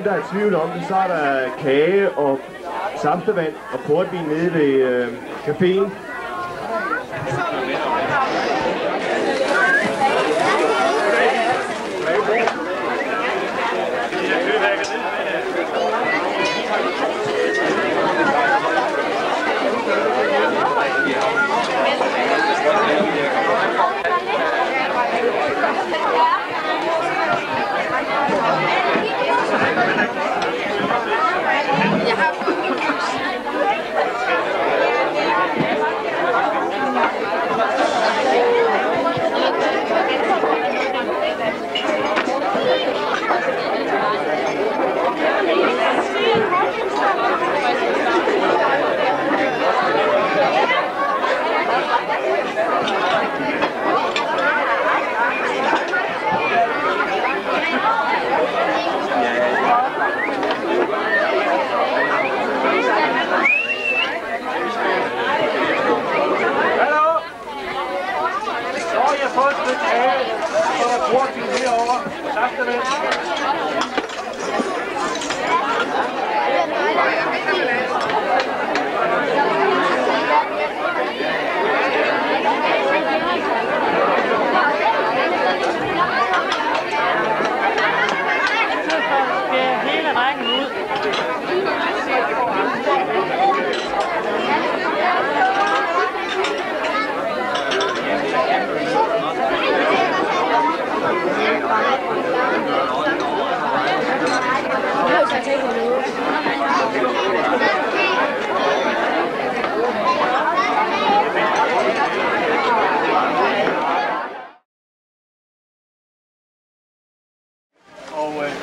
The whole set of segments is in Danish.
Der er tvivl om det, så er der kage og saftevand og portvin nede ved caféen.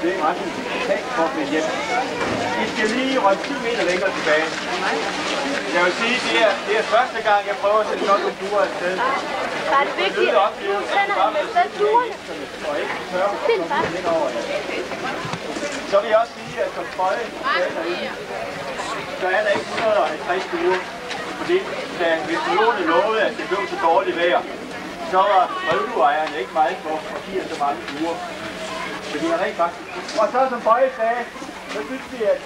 Det er ret totalt for at hjem. I skal lige rømme 10 meter længere tilbage. Jeg vil sige, det er første gang, jeg prøver at sætte sådan nogle duer afsted. Var det vigtigt, at du tænder med selv duerne? Det er bare. Så vil jeg også sige, at som trøje, så er der ikke 150 duer. Fordi hvis nogen lovede, at det blev så dårligt vejr, så var drivduejerne ikke meget for at give så mange uger. Fordi han rent faktisk. Og så som Bøje sagde, så synes vi, at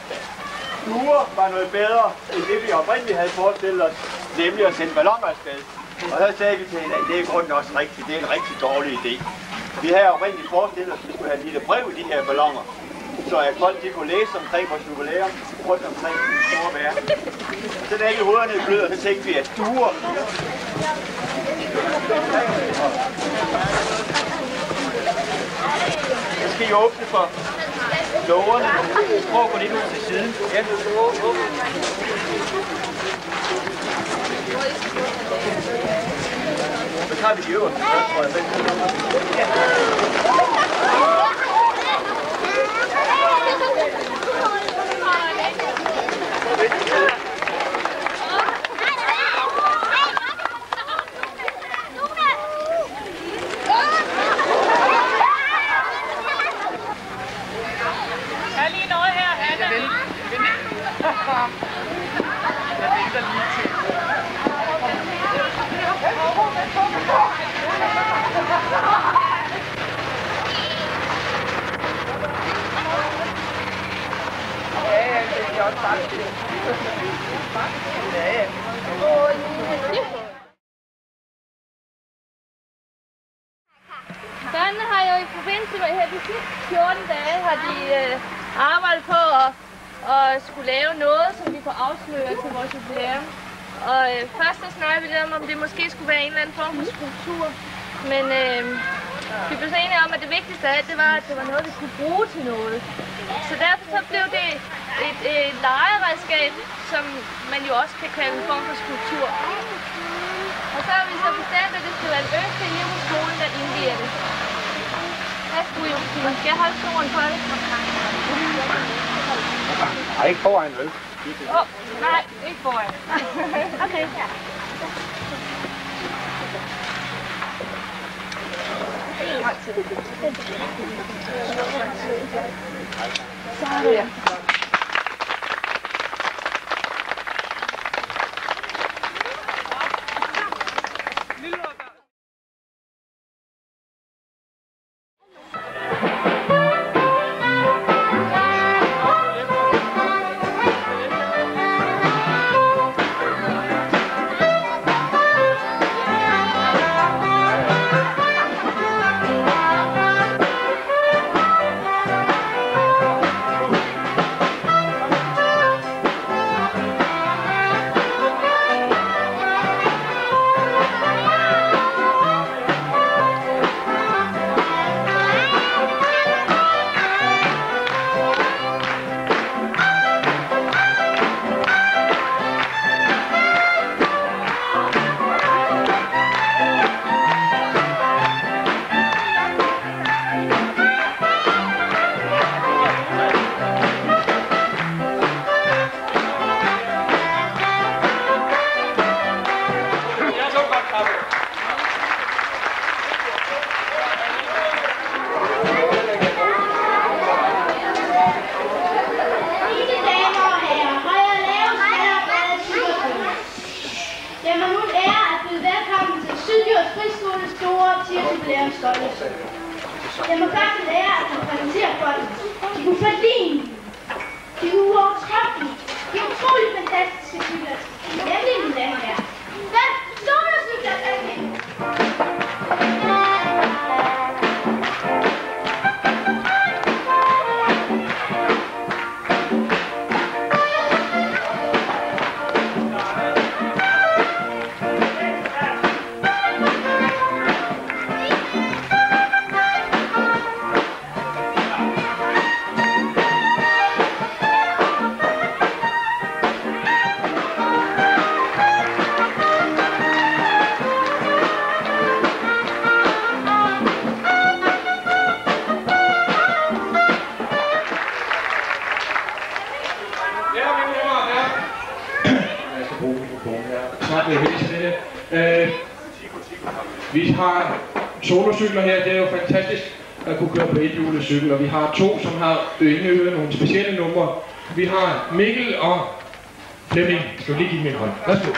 duer var noget bedre, end det vi oprindeligt havde forestillet os, nemlig at sende balloner afsted. Og så sagde vi til hende, at det er grunden også rigtigt. Det er en rigtig dårlig idé. Vi havde oprindeligt forestillet os, at vi skulle have et lille brev i de her balloner, så at folk de kunne læse omkring vores jubilæum rundt omkring den store verden. Så da ikke hovederne blød, så tænkte vi, at duer. Så skal I åbne for lågerne. Prøv at gå lidt ud til siden. Ja. Så tager vi de øverste først, tror jeg. Børnene har jo i forbindelse med her de sidste 14 dage har de arbejdet på at skulle lave noget, som vi får afsløre til vores jubilæum. Og først så snakkede vi lidt om det måske skulle være en eller anden form for skulptur. Men vi blev så enige om, at det vigtigste af alt, det var, at det var noget, vi kunne bruge til noget. Så derfor så blev det et legeredskab, som man jo også kan kalde en form for skulptur. Og så har vi så bestemt, at det skal være en ønske her på skolen, der indgiver det. Værsgo, Josefine. Skal jeg holde stolen for det? Nej, ikke foran, vel? Nej, ikke foran. Okay. Så er det. Jeg må faktisk lære at præsentere folk. De kunne forlige. De er uovertræffelige. De er utroligt fantastiske cykler. Nemlig min dame her. Hvad? Solocykler er det? Vi har solocykler her, det er jo fantastisk at kunne køre på ethjulet cykel, og vi har to, som har nogle specielle numre. Vi har Mikkel og Flemming, skal du lige give mig en hånd? Værsgo.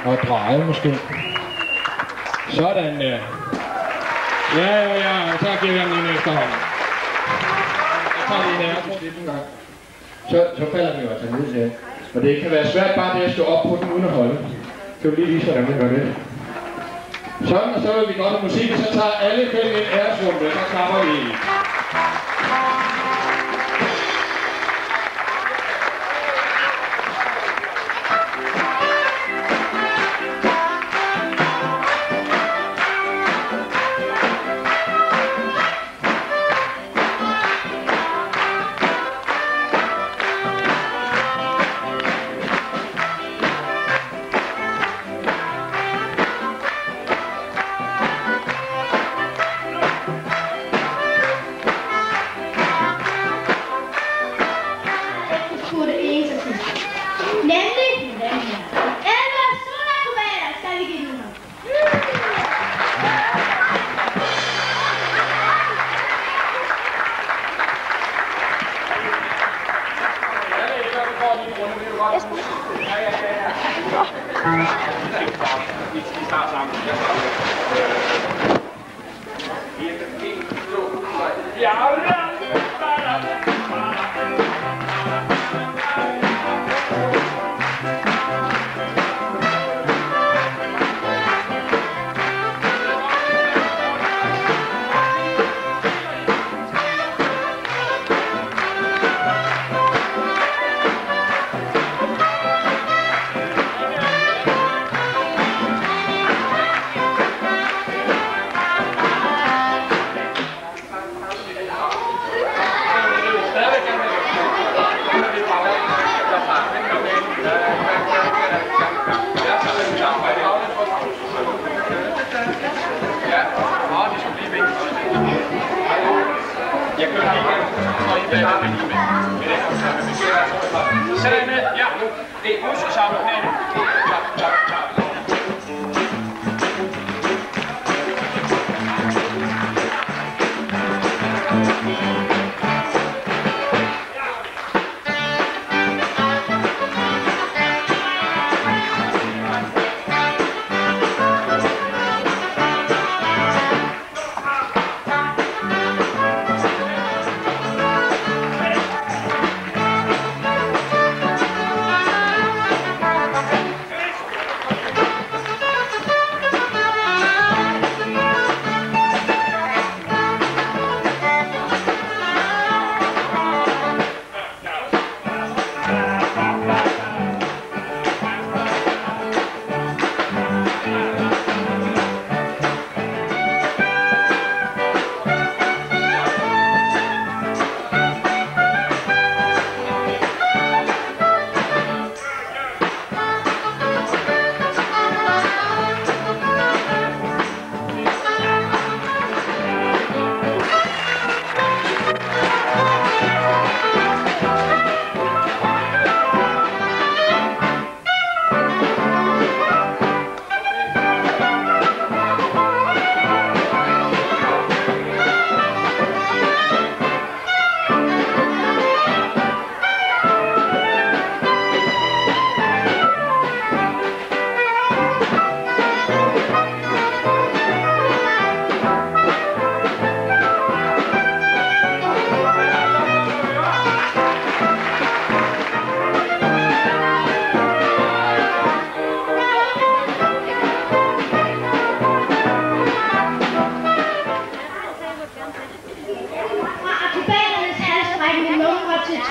Og dreje måske. Sådan der. Ja, så giver jeg den en ekstra hånd. Jeg tager lige her, jeg tror det en gang. Så falder den jo altså ned til. Og det kan være svært bare det at stå op på den uden at holde. Skal vi lige vise, hvordan man gør det. Sådan, og så vil vi godt have musik, og så tager alle fem en æresrunde, så klapper vi.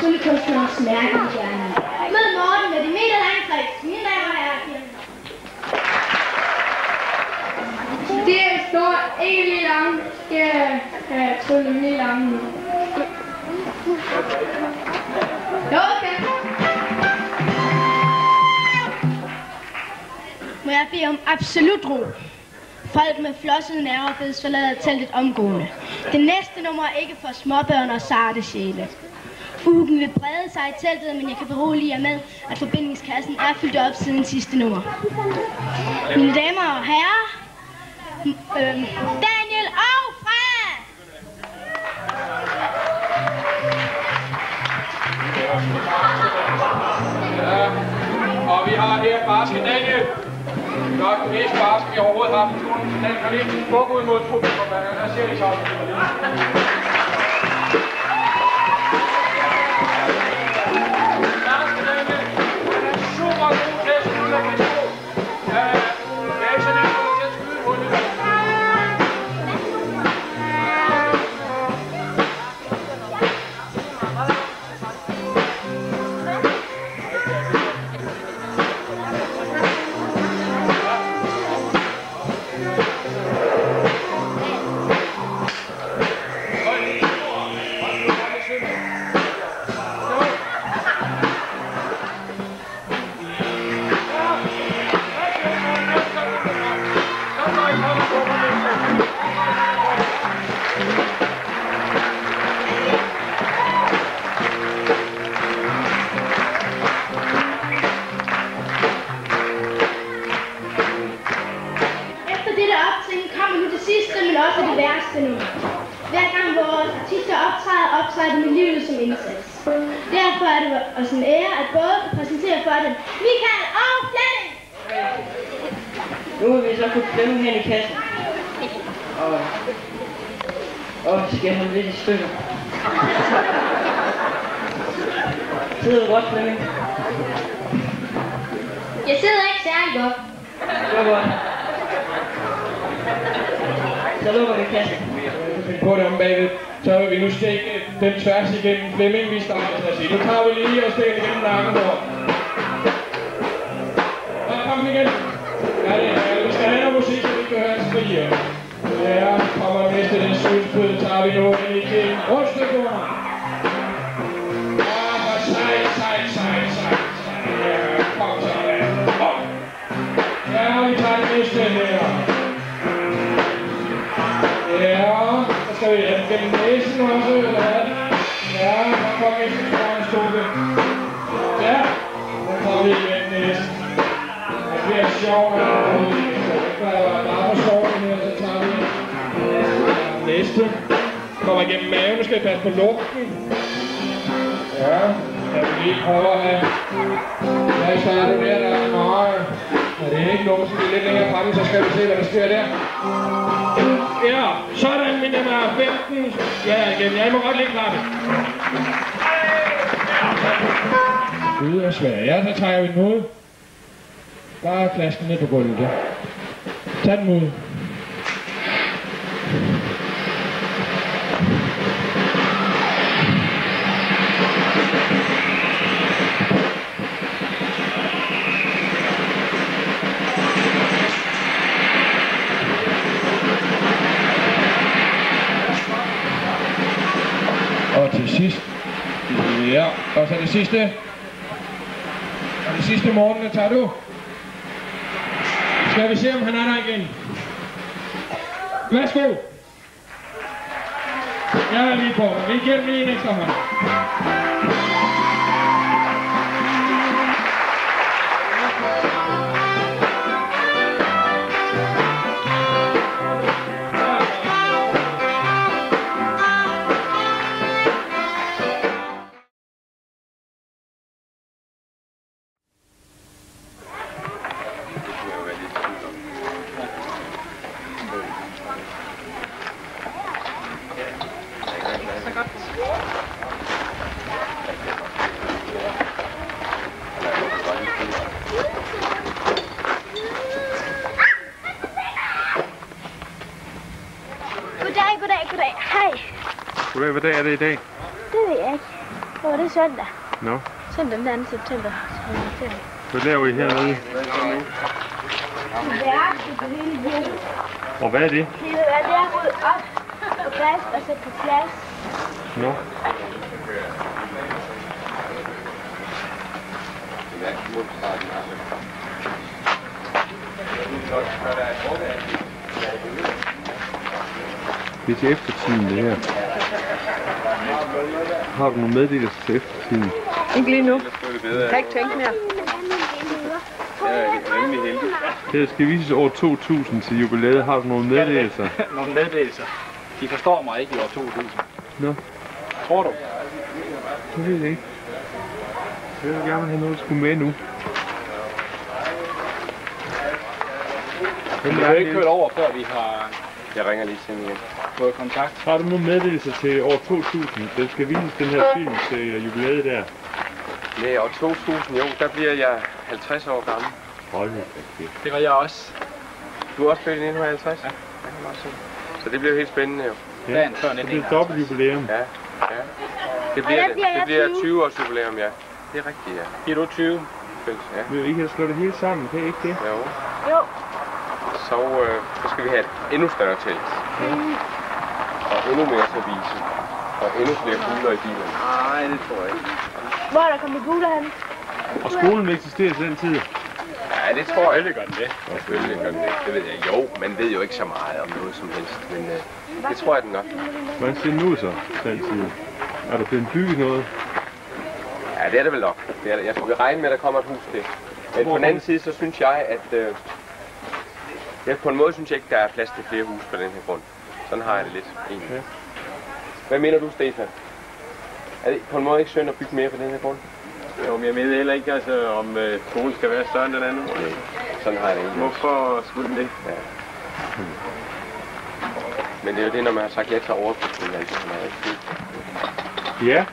tryllekunstnerens mærke i hjernen. Med Morten med de meter lange tricks. Mine damer og herrer, det er stort, ikke lige langt. Skal jeg trylle lige langt nu? Jo, okay. må jeg bede om absolut ro. Folk med flossede nerver bedes forlade teltet omgående. Det næste nummer er ikke for småbørn og sarte sjæle. Fugen vil brede sig i teltet, men jeg kan berolige jer med, at forbindingskassen er fyldt op siden sidste nummer. Mine damer og herrer, Daniel og Fred! Ja, og vi har her barske Daniel. Nok den mest barske, vi overhovedet har haft i skolen. Den kan lige gå ud mod publikum, men der siger de så. Barske Daniel, han er super god til at skyde af kanon. Det er ikke så nemt til at skyde hurtigt. optræde med livet som indsats. Derfor er det os en ære at både præsentere for dem Michael og Flemming. Nu vil vi så kunne Flemming hen i kassen. Og skal ham lidt i stykker. Sidder du godt, Flemming? Jeg sidder ikke særlig godt. Det var godt. Så lukker vi kassen. På det om bagved, så vil vi nu stikke den tværs igennem Flemming, vi starter til at sige. Nu tager vi lige og stikker igennem nakken over. Ja, kom igen. Ja, det er, vi skal have noget musik, så vi kan høre skrige. Ja, kommer næste den sølvspød, tager vi nu ind igen. Rundstøkkunder. Ja, for sejt. Ja, kom så. Ja, vi tager det næste her. Ja, så skal vi gennem næsen også, eller hvad? Ja, så kommer vi til foran stuppe. Ja, så kommer vi igennem næsen. Det bliver sjovt, der er bare for sjovt her, så tager vi næste. Kommer igennem maven, nu skal vi passe på lugten. Ja, jeg vil lige prøve at have. Ja, så er det der er nøje. Ja, det er ikke nogen, så det er lidt længere fremme, så skal vi se, hvad der sker der. Ja, sådan min nummer 15. Ja, igen. Jeg må godt lige klare det. Ud af svær. Ja, så tager vi den ud. Bare flasken ned på gulvet der. Tag den ud. Og til sidst, ja, og så det sidste, morgen, tager du. Skal vi se, om han er der igen. Værsgo. Jeg er lige på, vi giver dem lige en ekstra hånd. Goddag. Hej. Goddag, hvad dag er det i dag? Det ved jeg ikke. Det er søndag. Nå. Søndag den 2. september. Hvad laver I hernede? Og hvad er det? Det er ved at rydde op på plads og sætte på plads. Nå. Det er til eftertiden, det her. Har du nogle meddelelser til eftertiden? Ikke lige nu. Jeg kan ikke tænke mere. Det skal vises år 2000 til jubilæet. Har du nogle meddelelser? Nogle meddelelser. De forstår mig ikke i år 2000. Nå. Tror du? Jeg ved det ikke. Jeg vil gerne have noget, der skulle med nu. Vi har ikke kørt over, før vi har... Jeg ringer lige til igen. Fået kontakt. Har du nogle meddelelser til år 2000? Den skal vises den her film til jubilæet der. Nej, år 2000, jo, der bliver jeg 50 år gammel. Hold nu. Det var jeg også. Du er også født i 1950? Ja. Så det bliver helt spændende jo. Ja, det bliver dobbelt jubilæum. Ja, ja. Det bliver 20 års jubilæum, ja. Det er rigtigt, ja. Bliver du 20? Ja. Vil I kan slå det hele sammen, kan I ikke det? Jo. Så skal vi have et endnu større telt. Og endnu mere service. Og endnu flere kugler i bilen. Nej, det tror jeg ikke. Hvor er der kommet kugler hen? Og skolen vil eksistere til den tid? Ja, det tror jeg. Det gør den det. Selvfølgelig gør den det. Det ved jeg. Jo, man ved jo ikke så meget om noget som helst. Men det tror jeg, den gør. Hvordan ser den ud så, den tid? Er der blevet bygget noget? Ja, det er det vel nok. Det er det. Jeg vil regne med, at der kommer et hus til. Men på den anden side, så synes jeg, at... på en måde synes jeg ikke, der er plads til flere huse på den her grund. Sådan har jeg det lidt, egentlig. Hvad mener du, Stefan? Er det på en måde ikke synd at bygge mere på den her grund? Jo, men jeg mener heller ikke, altså, om skolen skal være større end den anden. Nej, sådan har jeg det ikke. Hvorfor skulle den det? Ja. Men det er jo det, når man har sagt ja til overbygning, altså, man er ikke. Ja.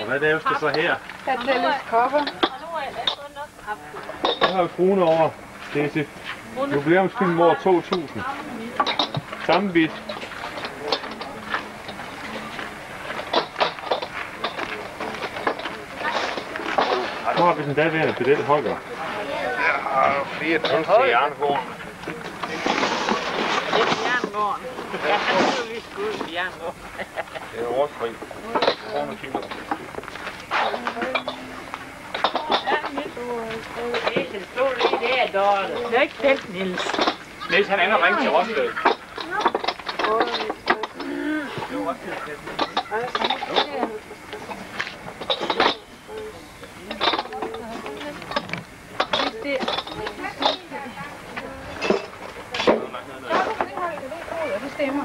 Og hvad laves der så her? Der tælles kopper. Så har vi fruen over. Det er til jubilæumsfilm år 2000. Samme bit. Nu har vi den daværende pedel Holger. Jeg har 4 tons til jernhorn. Jernvogn. Ja, han skulle vi skulle ud i jernvogn. Det er rådfri. 100 kilo. Den stod lige der, Dorte. Det er ikke den, Niels. Niels, han ender ringe til Rosted. Det stemmer.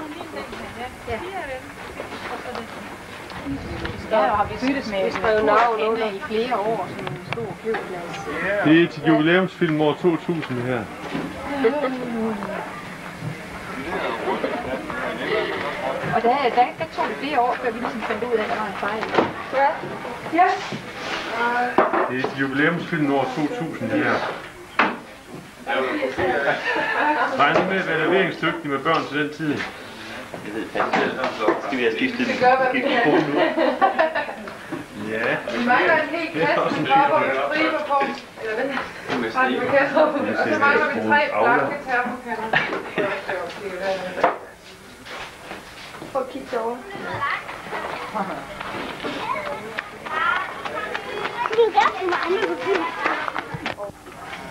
Ja, har vi byttet med navn i flere år, som en stor flyveplads. Det er til jubilæumsfilm år 2000 det her. Og der tog det flere år, før vi ligesom fandt ud af, at der var en fejl. Ja. Det er til jubilæumsfilm år 2000 det her. Regner med at være leveringsdygtig med børn til den tid. Jeg ved fandme, skal vi have skiftet Vi gør, hvad vi kan. Ja. Vi mangler en helt kasse kopper med striber på. Eller hvad? Og så mangler vi 3 blanke termokander. Prøv at kigge derovre.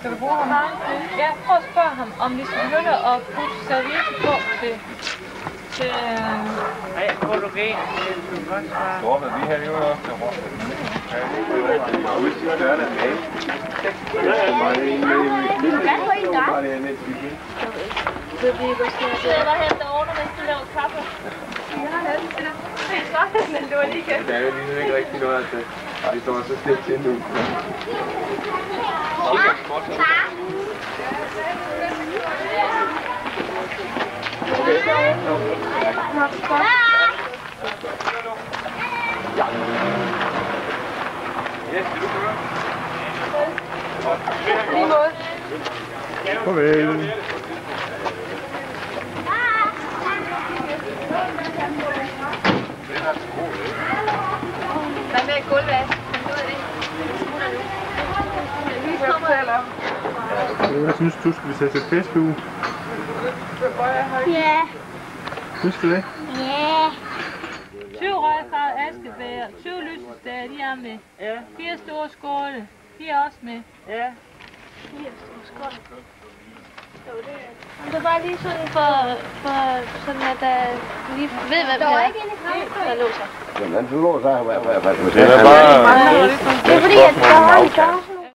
Skal du bruge ham? Ja, prøv at spørge ham, om vi skal begynde at putte serviette på til... Nej, fotogen. Det er godt svare. Dorte, vi har jo også der råd. Hvis de gør det med. Sidder der hente ordner, mens du laver kaffe? Det var lige kæft. Det er jo ligesom ikke rigtig noget, at vi står så slet til nu. Farvel. Hvad synes du, skal vi tage til festuge? Ja. Synes du det? Ja. 20 røgkrav, askebær, 20 lysestager, de er med. Ja. 4 store skåle, de er også med. Ja. 4 store skåle. Det var lige sådan for sådan at der lige ved hvad der er ikke inde i kampen. Der låser. Jamen, du låser her. Det er fordi at der var en